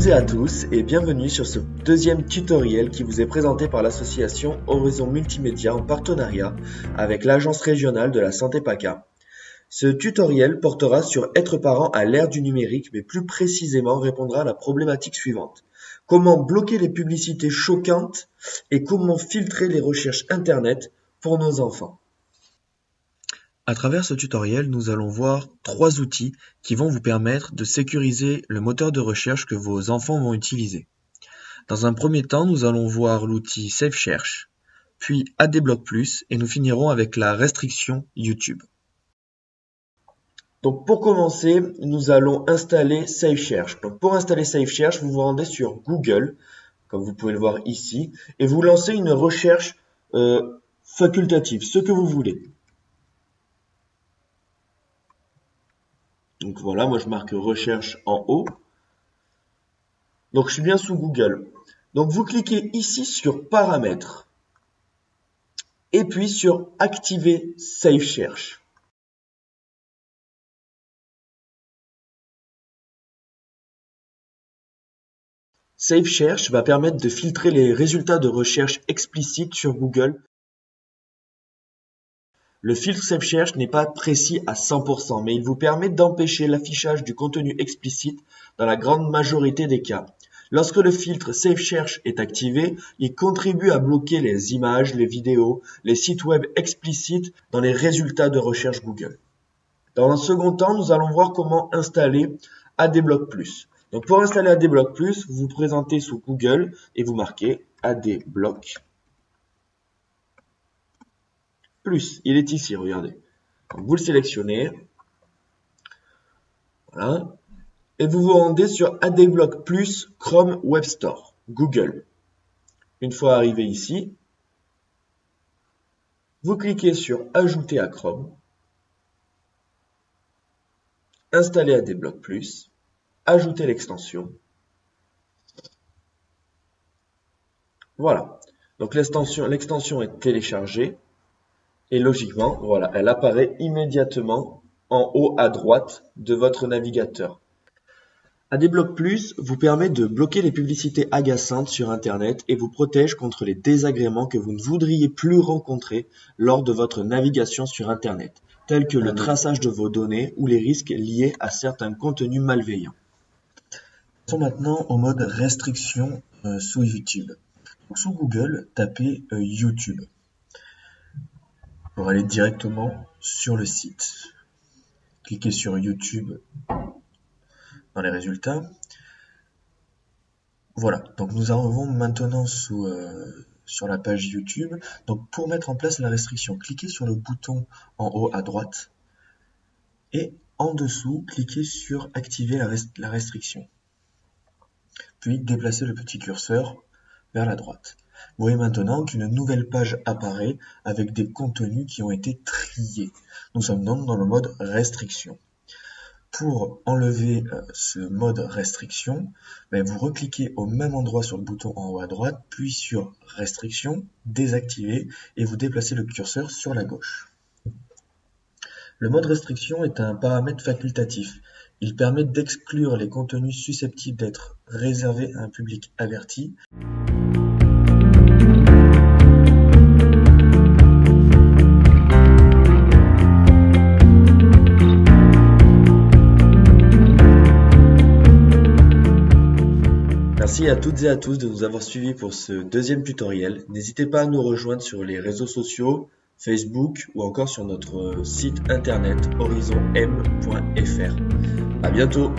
toutes et à tous et bienvenue sur ce deuxième tutoriel qui vous est présenté par l'association Horizon Multimédia en partenariat avec l'Agence régionale de la santé PACA. Ce tutoriel portera sur être parent à l'ère du numérique, mais plus précisément répondra à la problématique suivante. Comment bloquer les publicités choquantes et comment filtrer les recherches Internet pour nos enfants. À travers ce tutoriel, nous allons voir 3 outils qui vont vous permettre de sécuriser le moteur de recherche que vos enfants vont utiliser. Dans un premier temps, nous allons voir l'outil SafeSearch, puis Adblock Plus et nous finirons avec la restriction YouTube. Donc pour commencer, nous allons installer SafeSearch. Donc pour installer SafeSearch, vous vous rendez sur Google, comme vous pouvez le voir ici, et vous lancez une recherche facultative, ce que vous voulez. Donc voilà, moi je marque recherche en haut. Donc je suis bien sous Google. Donc vous cliquez ici sur paramètres. Et puis sur activer SafeSearch. SafeSearch va permettre de filtrer les résultats de recherche explicites sur Google. Le filtre SafeSearch n'est pas précis à 100%, mais il vous permet d'empêcher l'affichage du contenu explicite dans la grande majorité des cas. Lorsque le filtre SafeSearch est activé, il contribue à bloquer les images, les vidéos, les sites web explicites dans les résultats de recherche Google. Dans un second temps, nous allons voir comment installer Adblock Plus. Donc pour installer Adblock Plus, vous vous présentez sous Google et vous marquez Adblock Plus. Il est ici, regardez. Donc, vous le sélectionnez. Voilà. Et vous vous rendez sur Adblock Plus Chrome Web Store, Google. Une fois arrivé ici, vous cliquez sur Ajouter à Chrome, installer Adblock Plus, ajouter l'extension. Voilà. Donc l'extension est téléchargée. Et logiquement, voilà, elle apparaît immédiatement en haut à droite de votre navigateur. Adblock Plus vous permet de bloquer les publicités agaçantes sur Internet et vous protège contre les désagréments que vous ne voudriez plus rencontrer lors de votre navigation sur Internet, tels que le traçage de vos données ou les risques liés à certains contenus malveillants. Passons maintenant au mode restriction sous YouTube. Donc, sous Google, tapez YouTube pour aller directement sur le site. Cliquez sur YouTube dans les résultats. Voilà, donc nous arrivons maintenant sur la page YouTube. Donc pour mettre en place la restriction, cliquez sur le bouton en haut à droite et en dessous, cliquez sur activer la restriction. Puis déplacez le petit curseur vers la droite. Vous voyez maintenant qu'une nouvelle page apparaît avec des contenus qui ont été triés. Nous sommes donc dans le mode restriction. Pour enlever ce mode restriction, vous recliquez au même endroit sur le bouton en haut à droite, puis sur restriction, désactiver et vous déplacez le curseur sur la gauche. Le mode restriction est un paramètre facultatif. Il permet d'exclure les contenus susceptibles d'être réservés à un public averti. Merci à toutes et à tous de nous avoir suivis pour ce deuxième tutoriel. N'hésitez pas à nous rejoindre sur les réseaux sociaux, Facebook ou encore sur notre site internet horizonm.fr. À bientôt!